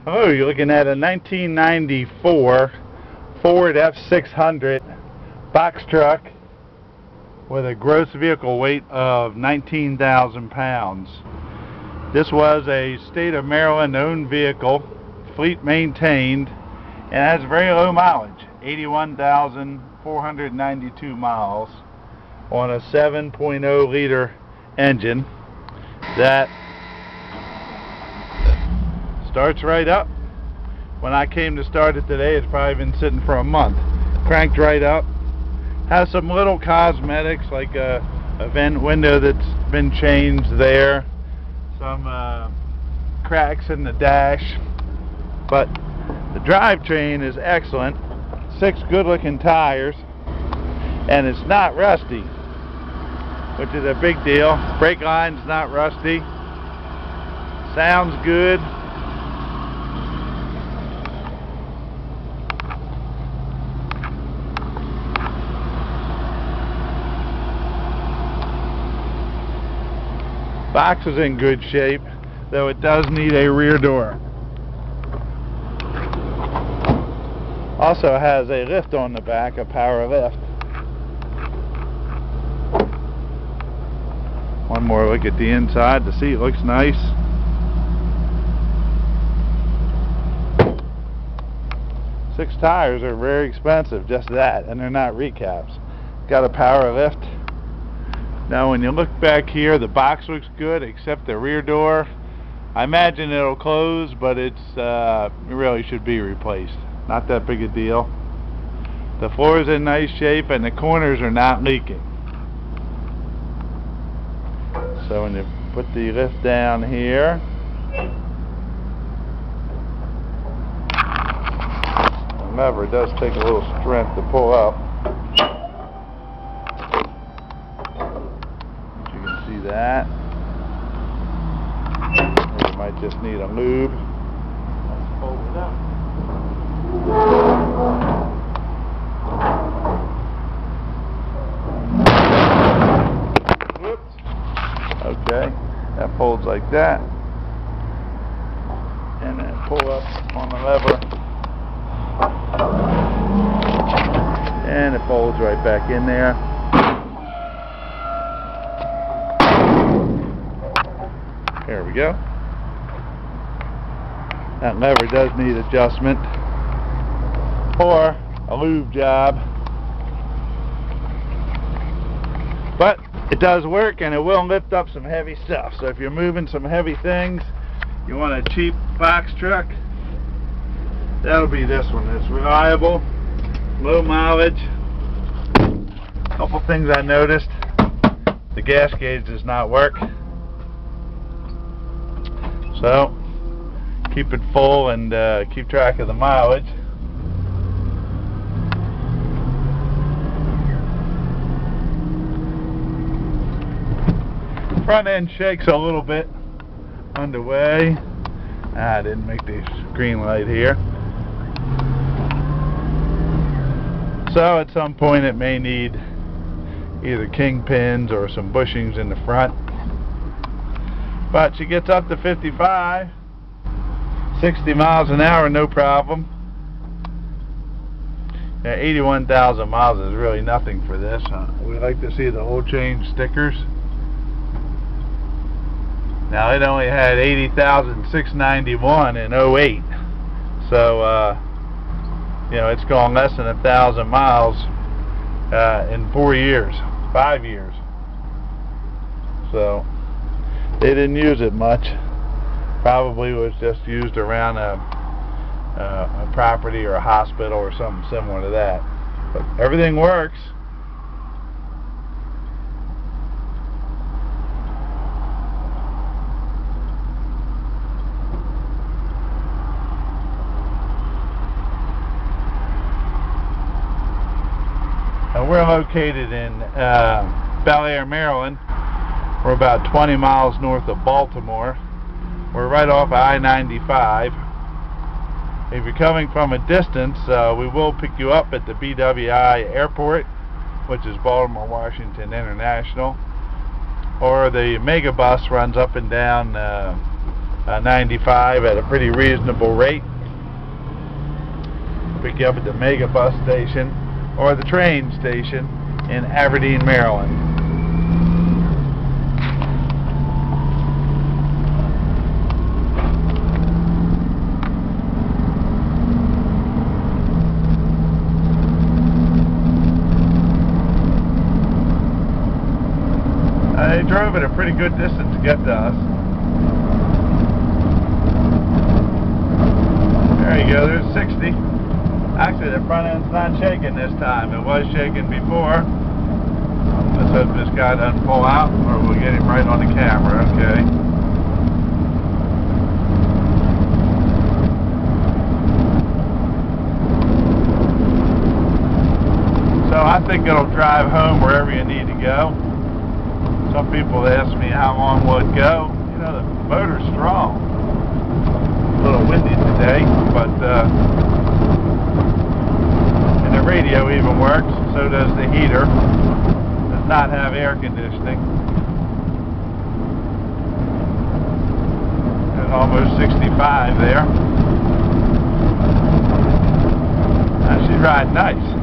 Oh, you're looking at a 1994 Ford F600 box truck with a gross vehicle weight of 19,000 pounds. This was a state of Maryland owned vehicle, fleet maintained, and has very low mileage, 81,492 miles on a 7.0 liter engine that starts right up. When I came to start it today, it's probably been sitting for a month. Cranked right up. Has some little cosmetics like a vent window that's been changed there. Some cracks in the dash. But the drivetrain is excellent. 6 good looking tires. And it's not rusty, which is a big deal. Brake line's not rusty. Sounds good. Box is in good shape, though it does need a rear door. Also has a lift on the back, a power lift. One more look at the inside. The seat looks nice. Six tires are very expensive, just that, and they're not recaps. Got a power lift. Now when you look back here, the box looks good except the rear door. I imagine it'll close, but it really should be replaced. Not that big a deal. The floor is in nice shape and the corners are not leaking. So when you put the lift down here, the lever does take a little strength to pull up. That. Or you might just need a lube. Let's fold it up. Whoops. Okay, that folds like that. And then pull up on the lever. And it folds right back in there. There we go. That lever does need adjustment or a lube job, but it does work and it will lift up some heavy stuff. So if you're moving some heavy things, you want a cheap box truck, that'll be this one. It's reliable, low mileage. A couple things I noticed: the gas gauge does not work. So, keep it full and keep track of the mileage. Front end shakes a little bit underway. I didn't make the green light here. So at some point it may need either kingpins or some bushings in the front. But she gets up to 55, 60 miles an hour, no problem. Yeah, 81,000 miles is really nothing for this. We like to see the oil change stickers. Now it only had 80,691 in 08, so you know, it's gone less than 1,000 miles in 4 years, 5 years. So they didn't use it much. Probably was just used around a property or a hospital or something similar to that. But everything works. And we're located in Bel Air, Maryland. We're about 20 miles north of Baltimore. We're right off I-95. If you're coming from a distance, we will pick you up at the BWI Airport, which is Baltimore Washington International, or the mega bus runs up and down 95 at a pretty reasonable rate. Pick you up at the Mega Bus station or the train station in Aberdeen, Maryland. They drove at a pretty good distance to get to us. There you go, there's 60. Actually, the front end's not shaking this time. It was shaking before. Let's hope this guy doesn't pull out, or we'll get him right on the camera. Okay. So I think it'll drive home wherever you need to go. Some people ask me how long will it go. You know, the motor's strong. A little windy today, but and the radio even works. So does the heater. Does not have air conditioning. There's almost 65 there. She's riding nice.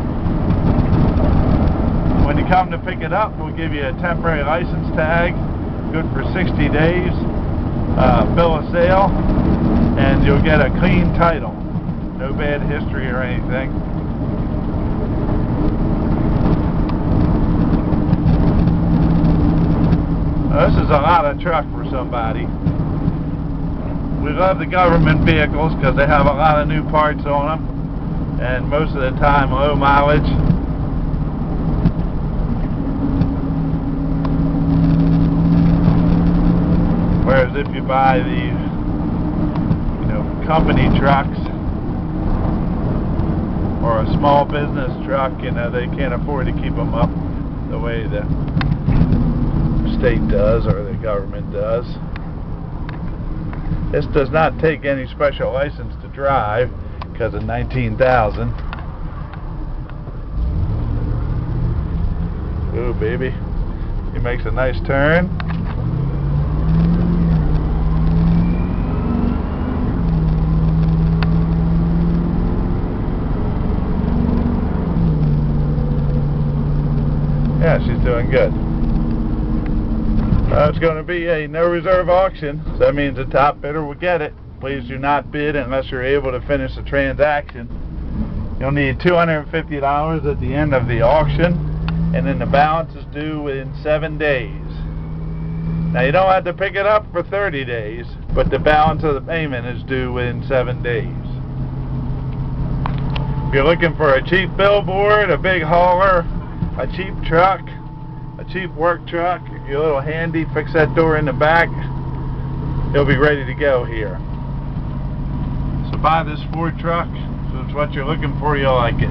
When you come to pick it up, we'll give you a temporary license tag, good for 60 days, bill of sale, and you'll get a clean title. No bad history or anything. This is a lot of truck for somebody. We love the government vehicles because they have a lot of new parts on them, and most of the time low mileage. Whereas if you buy these, company trucks or a small business truck, they can't afford to keep them up the way the state does or the government does. This does not take any special license to drive because of 19,000. Ooh, baby. He makes a nice turn. Yeah, she's doing good. It's going to be a no reserve auction, so that means the top bidder will get it. Please do not bid unless you're able to finish the transaction. You'll need $250 at the end of the auction, and then the balance is due within 7 days. Now you don't have to pick it up for 30 days, but the balance of the payment is due within 7 days. If you're looking for a cheap billboard, a big hauler, a cheap truck, a cheap work truck, if you're a little handy, fix that door in the back, you'll be ready to go here. So buy this Ford truck. If it's what you're looking for, you'll like it.